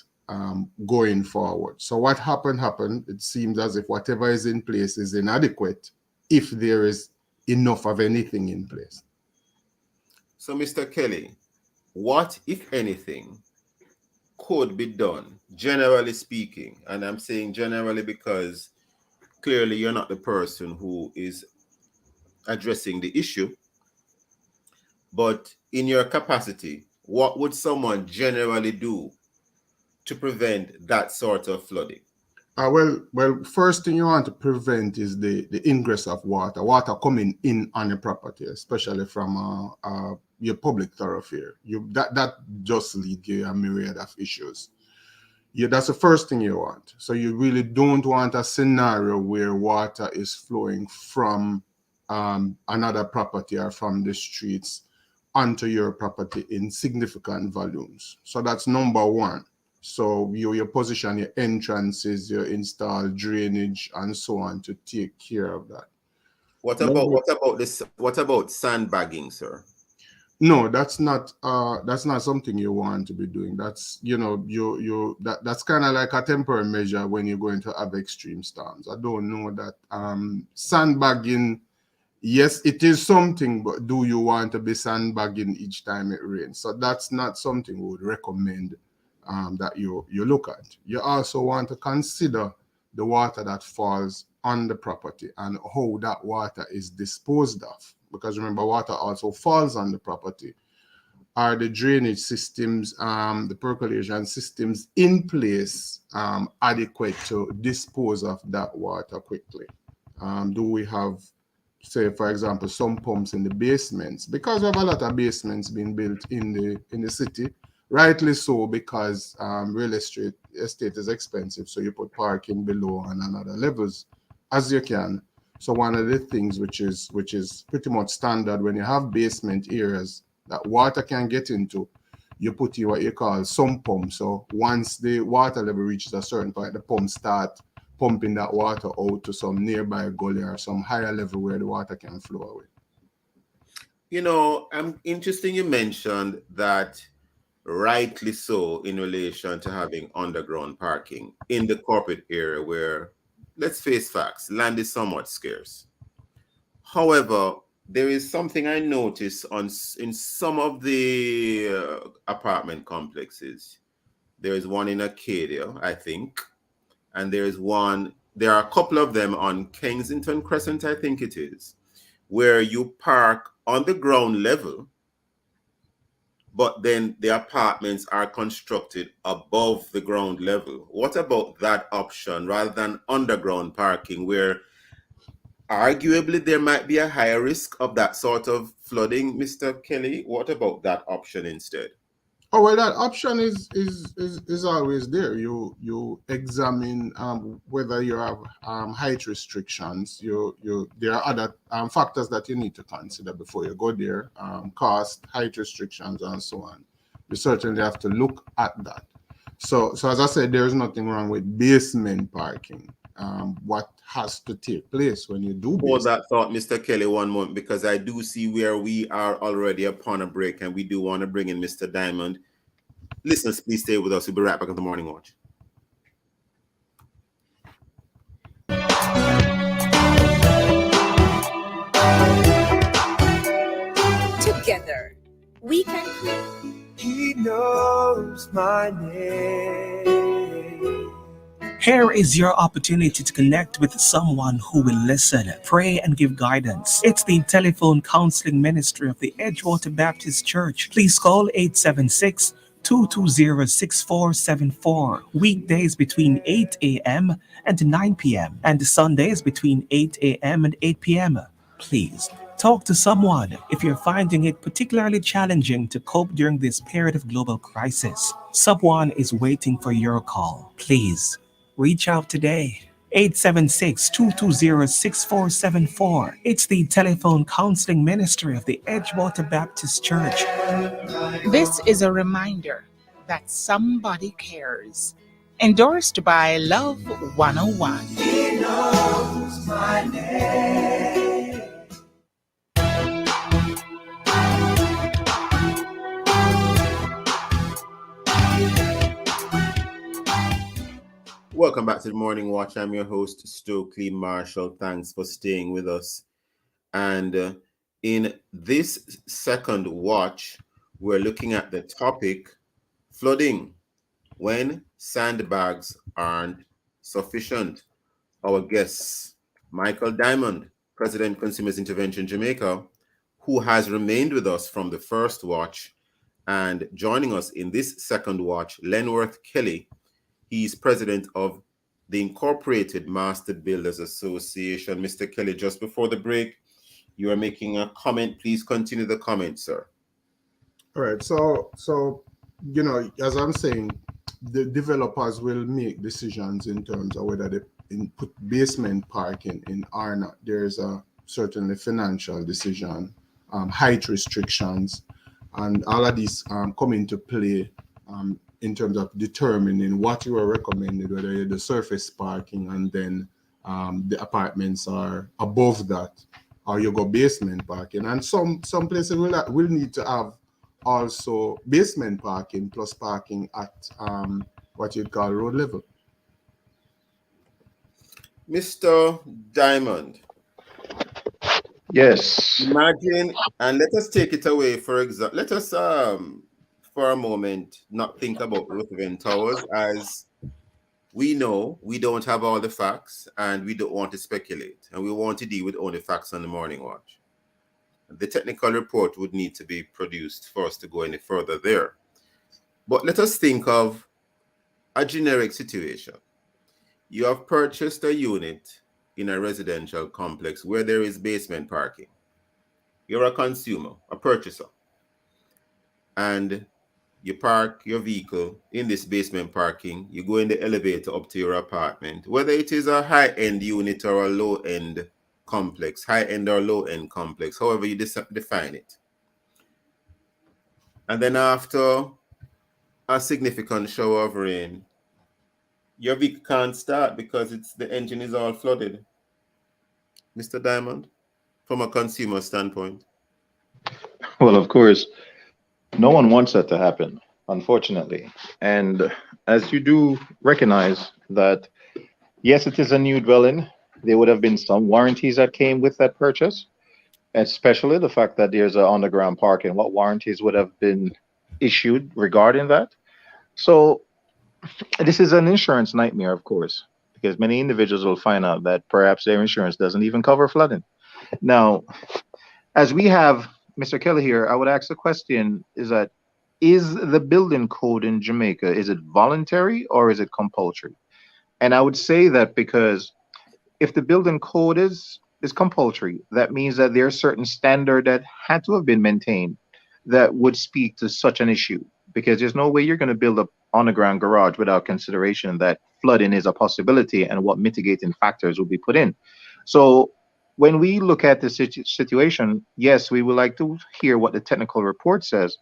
going forward. So what happened. It seems as if whatever is in place is inadequate if there is enough of anything in place. So, Mr. Kelly, what, if anything, could be done, generally speaking? And I'm saying generally because clearly you're not the person who is addressing the issue. But in your capacity, what would someone generally do to prevent that sort of flooding? Well, first thing you want to prevent is the ingress of water coming in on your property, especially from your public thoroughfare. That just leads you a myriad of issues. That's the first thing you want. So you really don't want a scenario where water is flowing from another property or from the streets onto your property in significant volumes. So that's number one. So you position your entrances, you install drainage and so on to take care of that. What about sandbagging, sir? No, that's not something you want to be doing. That's that's kind of like a temporary measure when you're going to have extreme storms. I don't know that sandbagging. Yes, it is something, but do you want to be sandbagging each time it rains? So that's not something we would recommend that you look at. You also want to consider the water that falls on the property and how that water is disposed of. Because remember, water also falls on the property. Are the drainage systems, the percolation systems in place adequate to dispose of that water quickly? Do we have, say, for example, some pumps in the basements? Because we have a lot of basements being built in the city, rightly so, because real estate is expensive. So you put parking below and on other levels as you can. So one of the things which is pretty much standard when you have basement areas that water can get into, you put in what you call sump pump. So once the water level reaches a certain point, the pump start pumping that water out to some nearby gully or some higher level where the water can flow away. I'm interested you mentioned that rightly so, in relation to having underground parking in the corporate area where, let's face facts, land is somewhat scarce. However, there is something I noticed in some of the apartment complexes. There is one in Arcadia, I think, and there are a couple of them on Kensington Crescent, I think it is, where you park on the ground level, but then the apartments are constructed above the ground level. What about that option rather than underground parking, where arguably there might be a higher risk of that sort of flooding, Mr. Kelly? What about that option instead? Oh well, that option is always there. You examine whether you have height restrictions. There are other factors that you need to consider before you go there. Cost, height restrictions, and so on. You certainly have to look at that. So as I said, there is nothing wrong with basement parking. What has to take place when you do Hold that thought, Mr. Kelly, one moment, because I do see where we are already upon a break, and we do want to bring in Mr. Diamond. Listeners, please stay with us. We'll be right back on the Morning Watch. Together, we can create. He knows my name. Here is your opportunity to connect with someone who will listen, pray, and give guidance. It's the telephone counseling ministry of the Edgewater Baptist Church. Please call 876-220-6474. Weekdays between 8 a.m. and 9 p.m. and Sundays between 8 a.m. and 8 p.m. Please talk to someone if you're finding it particularly challenging to cope during this period of global crisis. Someone is waiting for your call. Please reach out today. 876-220-6474. It's the telephone counseling ministry of the Edgewater Baptist Church. This is a reminder that somebody cares. Endorsed by Love 101. He knows my name. Welcome back to the Morning Watch. I'm your host, Stokeley Marshall. Thanks for staying with us. And in this second watch, we're looking at the topic, flooding, when sandbags aren't sufficient. Our guest, Michael Diamond, President, Consumers Intervention Jamaica, who has remained with us from the first watch, and joining us in this second watch, Lenworth Kelly. He's president of the Incorporated Master Builders Association. Mr. Kelly, just before the break, you are making a comment. Please continue the comment, sir. All right. So as I'm saying, the developers will make decisions in terms of whether they put basement parking in or not. There's a certainly financial decision, height restrictions, and all of these come into play in terms of determining what you are recommended, whether you're the surface parking and then the apartments are above that, or you go basement parking. And some places will need to have also basement parking plus parking at what you'd call road level. Mr. Diamond. Yes. Imagine, and let us take it away, for example. Let us for a moment not think about Ruthven Towers, as we know we don't have all the facts and we don't want to speculate, and we want to deal with only facts on the Morning Watch. The technical report would need to be produced for us to go any further there. But let us think of a generic situation. You have purchased a unit in a residential complex where there is basement parking. You're a consumer, a purchaser, and you park your vehicle in this basement parking. You go in the elevator up to your apartment, whether it is a high-end unit or a low-end complex, high-end or low-end complex, however you define it. And then after a significant shower of rain, your vehicle can't start because the engine is all flooded. Mr. Diamond, from a consumer standpoint. Well, of course, no one wants that to happen. unfortunately. And as you do recognize that, yes, it is a new dwelling, there would have been some warranties that came with that purchase, especially the fact that there's an underground parking. What warranties would have been issued regarding that? So this is an insurance nightmare, of course, because many individuals will find out that perhaps their insurance doesn't even cover flooding. Now, as we have Mr. Kelly here, I would ask the question is the building code in Jamaica, is it voluntary or is it compulsory? And I would say that because if the building code is compulsory, that means that there's certain standard that had to have been maintained that would speak to such an issue. Because there's no way you're going to build a underground garage without consideration that flooding is a possibility and what mitigating factors will be put in. So when we look at the situation, yes, we would like to hear what the technical report says.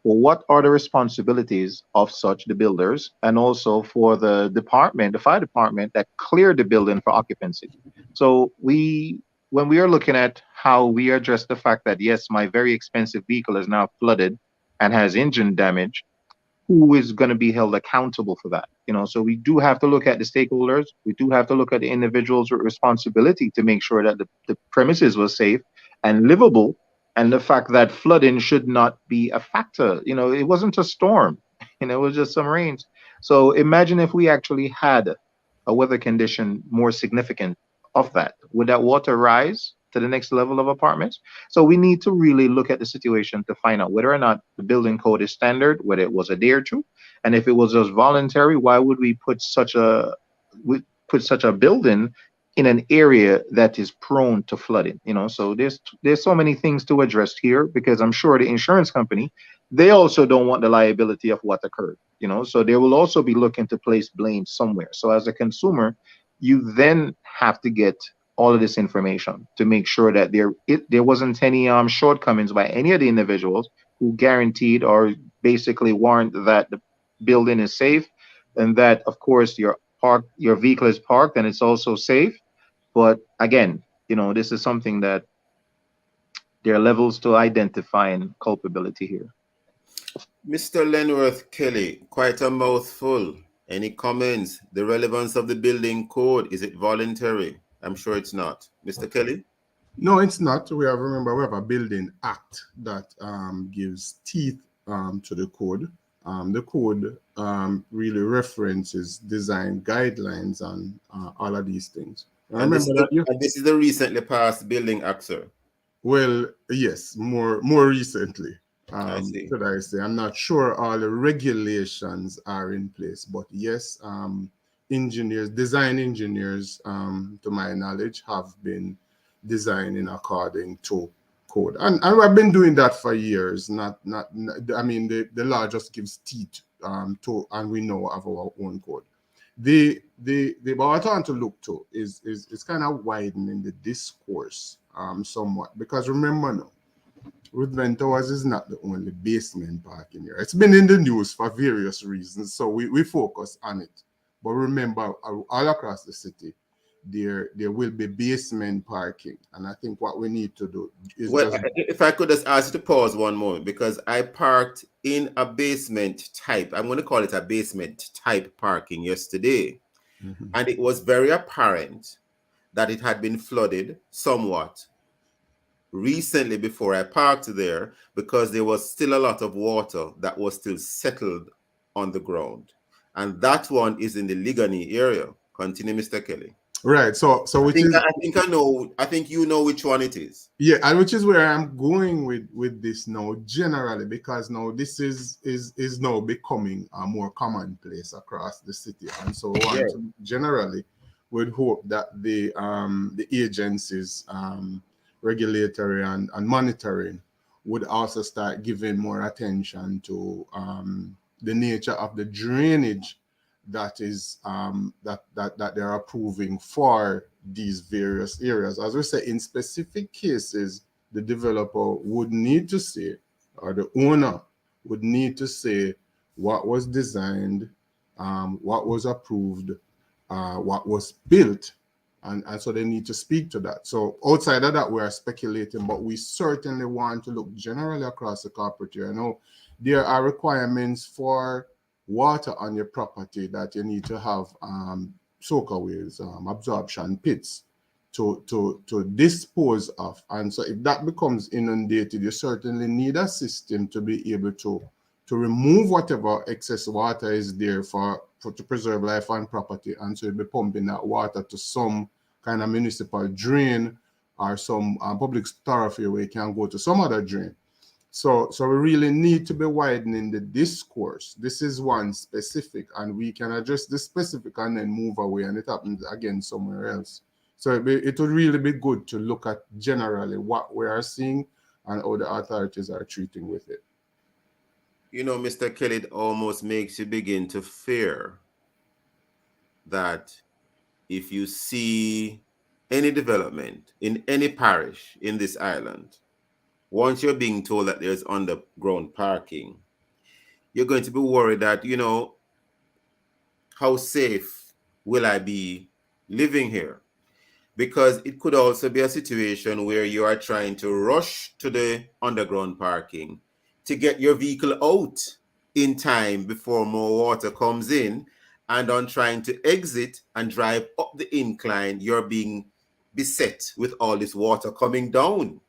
Well, what are the responsibilities of such the builders and also for the department, the fire department that cleared the building for occupancy? So when we are looking at how we address the fact that yes, my very expensive vehicle is now flooded and has engine damage, who is going to be held accountable for that? So we do have to look at the stakeholders. We do have to look at the individuals with responsibility to make sure that the premises were safe and livable, and the fact that flooding should not be a factor. It wasn't a storm, it was just some rains. So imagine if we actually had a weather condition more significant of that. Would that water rise to the next level of apartments? So we need to really look at the situation to find out whether or not the building code is standard, whether it was adhered to, and if it was just voluntary, why would we put such a building in an area that is prone to flooding? So there's so many things to address here, because I'm sure the insurance company, they also don't want the liability of what occurred. So they will also be looking to place blame somewhere. So as a consumer, you then have to get all of this information to make sure that there wasn't any shortcomings by any of the individuals who guaranteed or basically warrant that the building is safe, and that of course your vehicle is parked and it's also safe. But again, this is something that there are levels to identifying culpability here. Mr. Lenworth Kelly, quite a mouthful. Any comments? The relevance of the building code, is it voluntary? I'm sure it's not. Mr. Kelly? No, it's not. Remember, we have a building act that gives teeth to the code. The code really references design guidelines and all of these things. And this is the recently passed building act, sir? Well, yes, more recently. I see. Should I say? I'm not sure all the regulations are in place, but yes, design engineers, to my knowledge, have been designing according to code, and I've been doing that for years. Not I mean, the law just gives teeth to, and we know of our own code. But what I want to look to is kind of widening the discourse somewhat, because remember now, Ruthven Towers is not the only basement parking here. It's been in the news for various reasons, so we focus on it. But remember, all across the city, there will be basement parking, and I think what we need to do is if I could just ask you to pause one moment, because I parked in a basement type, I'm going to call it a basement type parking yesterday, and it was very apparent that it had been flooded somewhat recently before I parked there, because there was still a lot of water that was still settled on the ground, and that one is in the Ligani area. Continue, Mr. Kelly. Right. So I think you know which one it is. Yeah, and which is where I'm going with this now, generally, because now this is now becoming a more commonplace across the city, and so generally would hope that the agencies, regulatory and monitoring, would also start giving more attention to the nature of the drainage that is that they're approving for these various areas. As we say, in specific cases, the developer would need to say, or the owner would need to say, what was designed, what was approved, what was built, and so they need to speak to that. So outside of that, we are speculating, but we certainly want to look generally across the corporate area. I know there are requirements for water on your property that you need to have soakaways, absorption pits to dispose of. And so if that becomes inundated, you certainly need a system to be able to remove whatever excess water is there for to preserve life and property. And so you'll be pumping that water to some kind of municipal drain or some public thoroughfare where you can go to some other drain. So we really need to be widening the discourse. This is one specific, and we can address the specific and then move away, and it happens again somewhere else. So it would really be good to look at generally what we are seeing and how the authorities are treating with it. You know, Mr. Kelly, it almost makes you begin to fear that if you see any development in any parish in this island, once you're being told that there's underground parking, you're going to be worried that, you know, how safe will I be living here? Because it could also be a situation where you are trying to rush to the underground parking to get your vehicle out in time before more water comes in, and on trying to exit and drive up the incline, you're being beset with all this water coming down.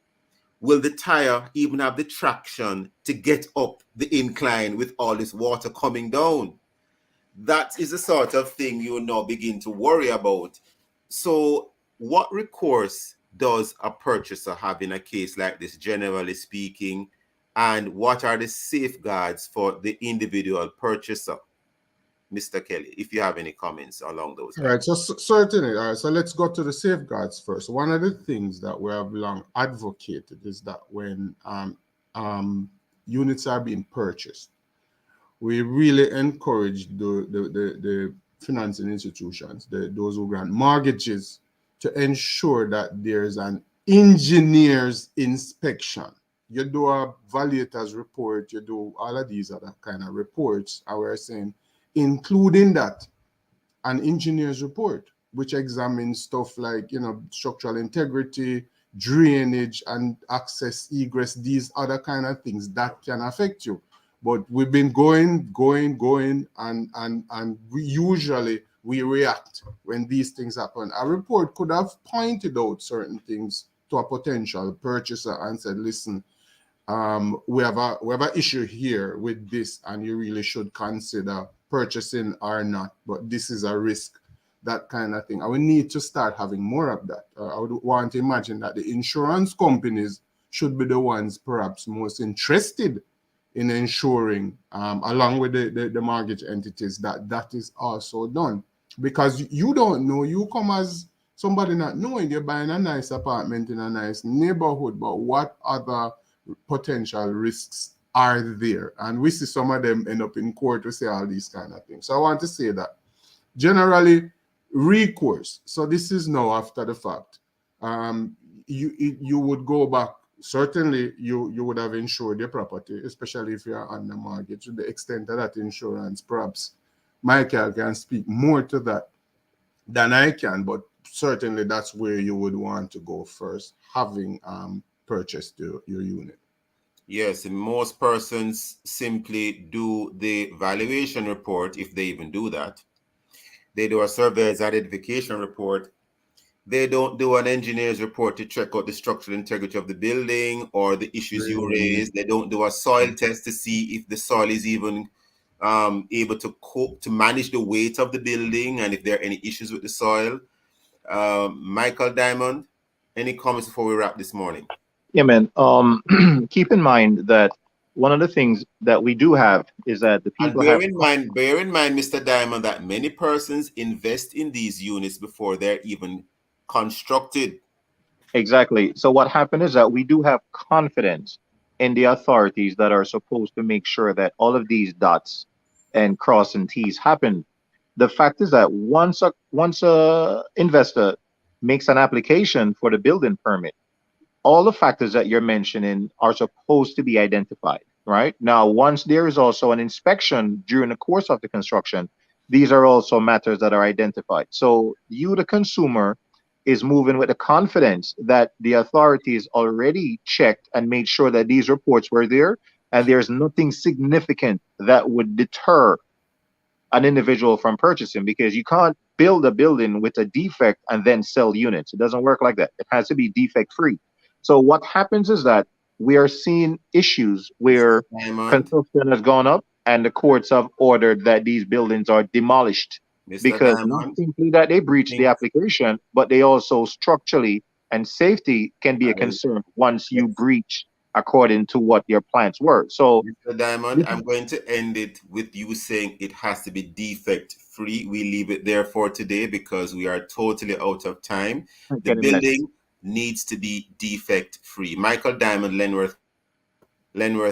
Will the tire even have the traction to get up the incline with all this water coming down? That is the sort of thing you now begin to worry about. So what recourse does a purchaser have in a case like this, generally speaking, and what are the safeguards for the individual purchaser? Mr. Kelly, if you have any comments along those lines. All right, so certainly. All right, so let's go to the safeguards first. One of the things that we have long advocated is that when units are being purchased, we really encourage the financing institutions, those who grant mortgages, to ensure that there's an engineer's inspection. You do a valuator's report, you do all of these other kind of reports, and we're saying, including that, an engineer's report, which examines stuff like, you know, structural integrity, drainage, and access, egress, these other kind of things that can affect you. But we've been going, and we usually react when these things happen. A report could have pointed out certain things to a potential purchaser and said, listen, we have an issue here with this, and you really should consider purchasing or not, but this is a risk, that kind of thing. And we need to start having more of that. I would want to imagine that the insurance companies should be the ones perhaps most interested in ensuring, along with the mortgage entities, that is also done. Because you don't know, you come as somebody not knowing, you're buying a nice apartment in a nice neighborhood, but what other potential risks are there? And we see some of them end up in court to say all these kind of things. So I want to say that generally recourse. So this is now after the fact. You would go back. Certainly, you would have insured your property, especially if you're under mortgage. To the extent of that insurance, perhaps Michael can speak more to that than I can, but certainly that's where you would want to go first, having purchased your unit. Yes, most persons simply do the valuation report, if they even do that. They do a surveyor's identification report. They don't do an engineer's report to check out the structural integrity of the building or the issues you raised. They don't do a soil test to see if the soil is even able to cope, to manage the weight of the building, and if there are any issues with the soil. Michael Diamond, any comments before we wrap this morning? Yeah, man. Keep in mind that one of the things that we do have is that the people bear in mind, Mr. Diamond, that many persons invest in these units before they're even constructed. Exactly. So what happened is that we do have confidence in the authorities that are supposed to make sure that all of these dots and cross and T's happen. The fact is that once a investor makes an application for the building permit, all the factors that you're mentioning are supposed to be identified, right? Now, once there is also an inspection during the course of the construction, these are also matters that are identified. So you, the consumer, is moving with the confidence that the authorities already checked and made sure that these reports were there and there's nothing significant that would deter an individual from purchasing, because you can't build a building with a defect and then sell units. It doesn't work like that. It has to be defect free. So what happens is that we are seeing issues where Diamond, construction has gone up and the courts have ordered that these buildings are demolished, Mr. because not Diamond, simply that they breached the application, but they also structurally and safety can be a concern once you breach according to what your plans were. So Mr. Diamond, I'm going to end it with you saying it has to be defect free. We leave it there for today because we are totally out of time. The building needs to be defect free. Michael Diamond, Lenworth,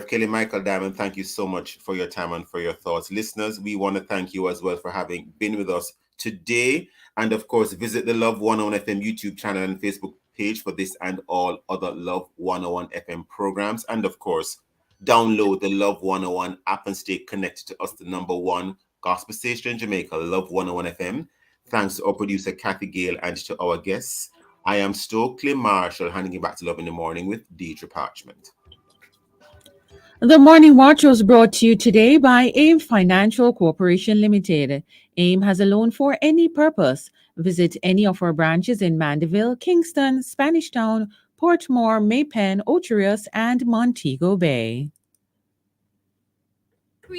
Kelly, Michael Diamond, thank you so much for your time and for your thoughts. Listeners, we want to thank you as well for having been with us today. And of course, visit the Love 101 FM YouTube channel and Facebook page for this and all other Love 101 FM programs. And of course, download the Love 101 app and stay connected to us, the #1 gospel station in Jamaica, Love 101 FM. Thanks to our producer, Kathy Gale, and to our guests. I am Stokeley Marshall, handing you back to Love in the Morning with Deidre Parchment. The Morning Watch was brought to you today by AIM Financial Corporation Limited. AIM has a loan for any purpose. Visit any of our branches in Mandeville, Kingston, Spanish Town, Portmore, Maypen, Ocho Rios, and Montego Bay.